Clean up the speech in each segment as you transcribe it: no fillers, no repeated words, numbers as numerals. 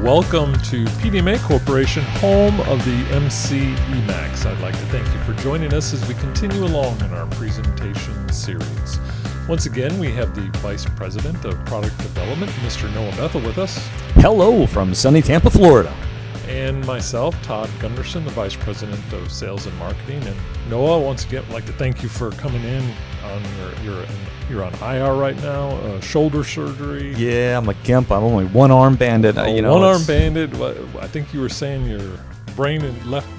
Welcome to PDMA Corporation, home of the MC Emax. I'd like to thank you for joining us as we continue along in our presentation series. Once again, we have the Vice President of Product Development, Mr. Noah Bethel, with us. Hello from sunny Tampa, Florida. And myself, Todd Gunderson, the Vice President of Sales and Marketing. And Noah, once again, I'd like to thank you for coming in on you're on IR right now, shoulder surgery. Yeah, I'm a gimp. I'm only one-arm banded. One-arm banded. I think you were saying your brain and left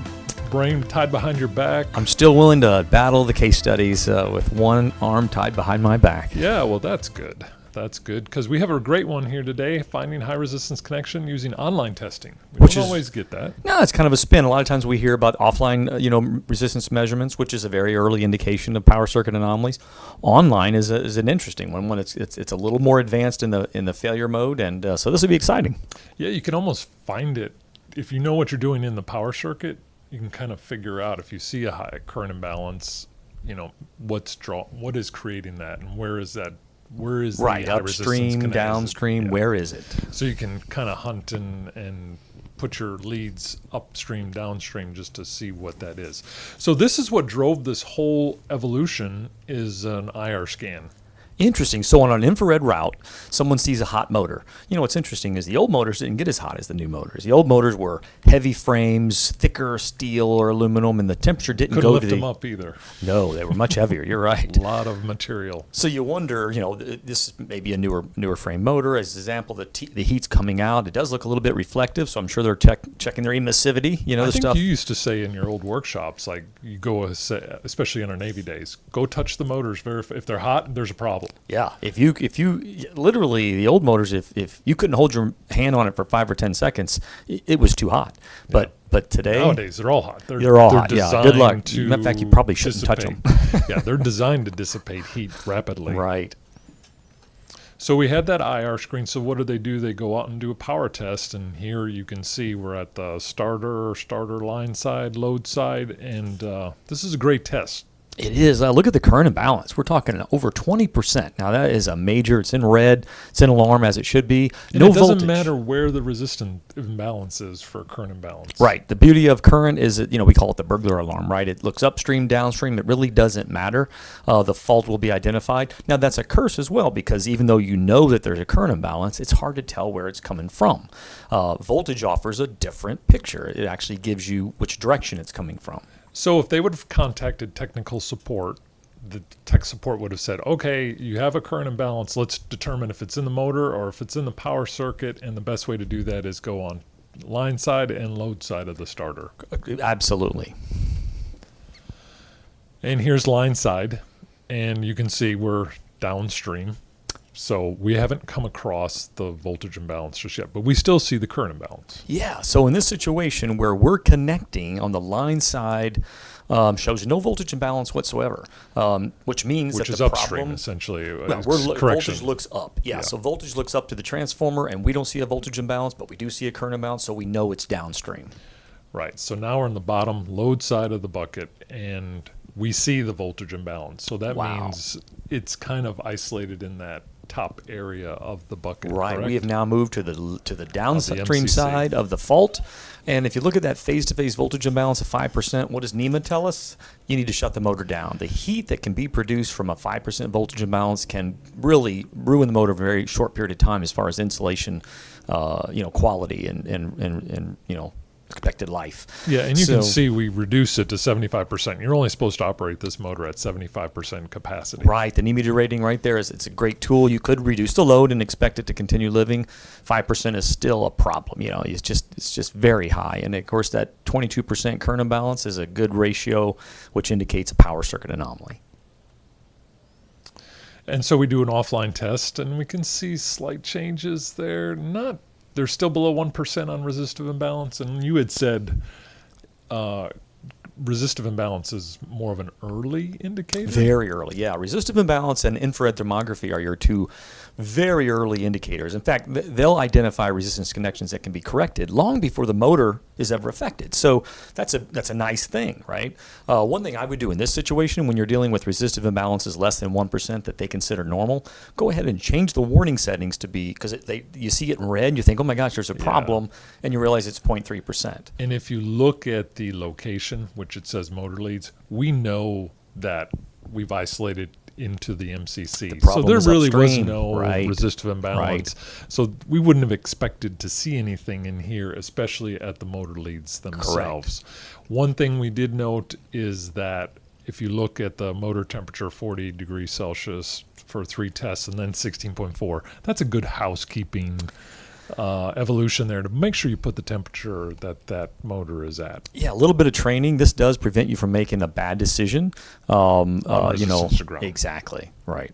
brain tied behind your back. I'm still willing to battle the case studies with one arm tied behind my back. Yeah, well, that's good. That's good, because we have a great one here today, finding high-resistance connection using online testing. We don't always get that. No, it's kind of a spin. A lot of times we hear about offline, resistance measurements, which is a very early indication of power circuit anomalies. Online is an interesting one. When it's a little more advanced in the failure mode, and so this will be exciting. Yeah, you can almost find it if you know what you're doing in the power circuit. You can kind of figure out if you see a high current imbalance, what is creating that, and where is that. Where is right, the upstream, downstream, where is it? So you can kind of hunt and put your leads upstream, downstream, just to see what that is. So this is what drove this whole evolution, is an IR scan. Interesting. So on an infrared route, someone sees a hot motor. What's interesting is the old motors didn't get as hot as the new motors. The old motors were heavy frames, thicker steel or aluminum, and the temperature didn't Couldn't go lift to them up either. No, they were much heavier. You're right. A lot of material. So you wonder, this may be a newer frame motor. As an example, the heat's coming out. It does look a little bit reflective, so I'm sure they're checking their emissivity. I think you used to say in your old workshops, like you go, especially in our Navy days, go touch the motors. If they're hot, there's a problem. Yeah, if you literally, the old motors, if you couldn't hold your hand on it for 5 or 10 seconds, it was too hot. But today, nowadays they're all hot. They're all hot. Yeah, good luck. In fact, you probably shouldn't touch them. Yeah, they're designed to dissipate heat rapidly. Right. So we had that IR screen. So what do? They go out and do a power test, and here you can see we're at the starter line side, load side, and this is a great test. It is. Look at the current imbalance. We're talking over 20%. Now, that is a major. It's in red. It's in alarm, as it should be. And it doesn't matter where the resistant imbalance is for current imbalance. Right. The beauty of current is that, we call it the burglar alarm, right? It looks upstream, downstream. It really doesn't matter. The fault will be identified. Now, that's a curse as well, because even though you know that there's a current imbalance, it's hard to tell where it's coming from. Voltage offers a different picture. It actually gives you which direction it's coming from. So if they would have contacted technical support, the tech support would have said, okay, you have a current imbalance. Let's determine if it's in the motor or if it's in the power circuit. And the best way to do that is go on line side and load side of the starter. Absolutely. And here's line side. And you can see we're downstream. So we haven't come across the voltage imbalance just yet, but we still see the current imbalance. Yeah, so in this situation where we're connecting on the line side, shows no voltage imbalance whatsoever, which means that the upstream, problem, essentially. Voltage looks up. Yeah, so voltage looks up to the transformer, and we don't see a voltage imbalance, but we do see a current imbalance, so we know it's downstream. Right, so now we're in the bottom load side of the bucket, and we see the voltage imbalance. So that means it's kind of isolated in that top area of the bucket. Right. Correct? We have now moved to the downstream side of the fault. And if you look at that phase-to-phase voltage imbalance of 5%, what does NEMA tell us? You need to shut the motor down. The heat that can be produced from a 5% voltage imbalance can really ruin the motor for a very short period of time as far as insulation, quality and expected life. Yeah, and you can see we reduce it to 75%. You're only supposed to operate this motor at 75% capacity. Right. The NEMA rating right there it's a great tool. You could reduce the load and expect it to continue living. 5% is still a problem. It's just very high. And of course, that 22% current imbalance is a good ratio, which indicates a power circuit anomaly. And so we do an offline test, and we can see slight changes there. They're still below 1% on resistive imbalance. And you had said resistive imbalance is more of an early indicator? Very early, yeah. Resistive imbalance and infrared thermography are your two very early indicators. In fact, they'll identify resistance connections that can be corrected long before the motor is ever affected. So that's a nice thing, right? One thing I would do in this situation when you're dealing with resistive imbalances less than 1% that they consider normal, go ahead and change the warning settings to be, because you see it in red and you think, oh my gosh, there's a problem, and you realize it's 0.3%. And if you look at the location, which it says motor leads, we know that we've isolated into the MCC. So there really was no resistive imbalance. Right. So we wouldn't have expected to see anything in here, especially at the motor leads themselves. Correct. One thing we did note is that if you look at the motor temperature, 40 degrees Celsius for 3 tests and then 16.4, that's a good housekeeping evolution there to make sure you put the temperature that motor is at. Yeah, a little bit of training. This does prevent you from making a bad decision. Exactly, right.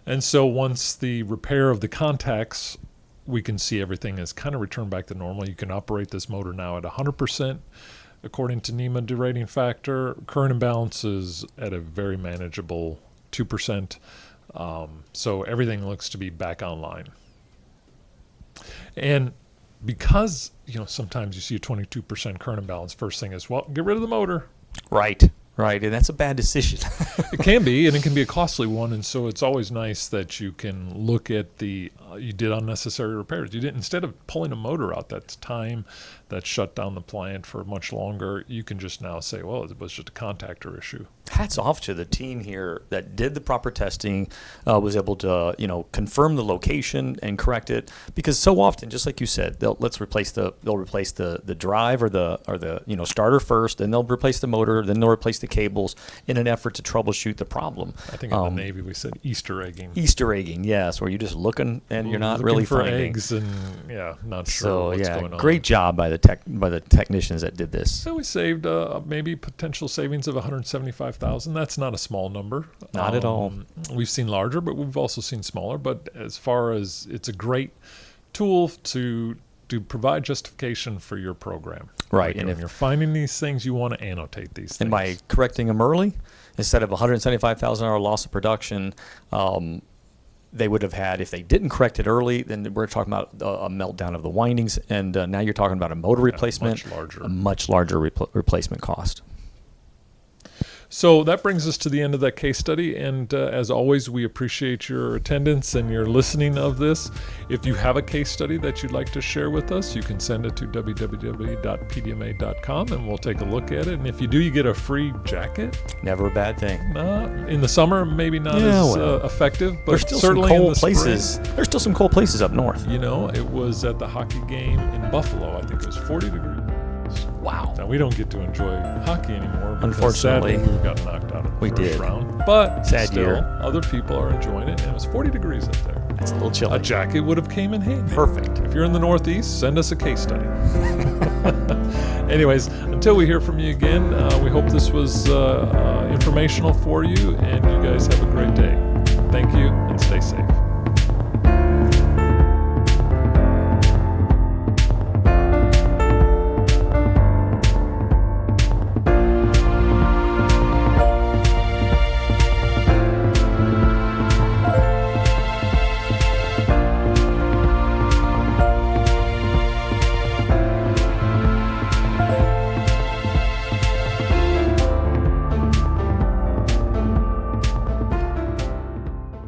And so once the repair of the contacts, we can see everything is kind of returned back to normal. You can operate this motor now at 100%. According to NEMA derating factor, current imbalance is at a very manageable 2%. So everything looks to be back online. And because, sometimes you see a 22% current imbalance, first thing is, well, get rid of the motor. Right. And that's a bad decision. It can be, and it can be a costly one. And so it's always nice that you can look at you did unnecessary repairs. You didn't, instead of pulling a motor out, that's time that shut down the plant for much longer. You can just now say, well, it was just a contactor issue. Hats off to the team here that did the proper testing, was able to, confirm the location and correct it. Because so often, just like you said, they'll replace the drive or the starter first, then they'll replace the motor, then they'll replace the cables in an effort to troubleshoot the problem. I think in the Navy we said Easter egging. Easter egging, yes, where you're just looking and you're not really for finding eggs and not sure what's going on. Great job by the technicians that did this. So we saved maybe potential savings of $175,000. That's not a small number. Not at all. We've seen larger, but we've also seen smaller. But as far as it's a great tool to provide justification for your program. Right. And if you're finding these things, you want to annotate these things. And by correcting them early, instead of $175,000 loss of production, they would have had, if they didn't correct it early, then we're talking about a meltdown of the windings, and now you're talking about a motor replacement, a much larger replacement cost. So that brings us to the end of that case study, and as always, we appreciate your attendance and your listening of this. If you have a case study that you'd like to share with us, you can send it to www.pdma.com, and we'll take a look at it. And if you do, you get a free jacket. Never a bad thing. In the summer, maybe not effective, but there's still certainly some cold in the places. spring. There's still some cold places up north. It was at the hockey game in Buffalo. I think it was 40 degrees. Wow. Now, we don't get to enjoy hockey anymore. Unfortunately. Sadly, we got knocked out of the first round. But still, other people are enjoying it, and it was 40 degrees up there. That's a little chilly. A jacket would have came in handy. Perfect. If you're in the Northeast, send us a case study. Anyways, until we hear from you again, we hope this was informational for you, and you guys have a great day. Thank you, and stay safe.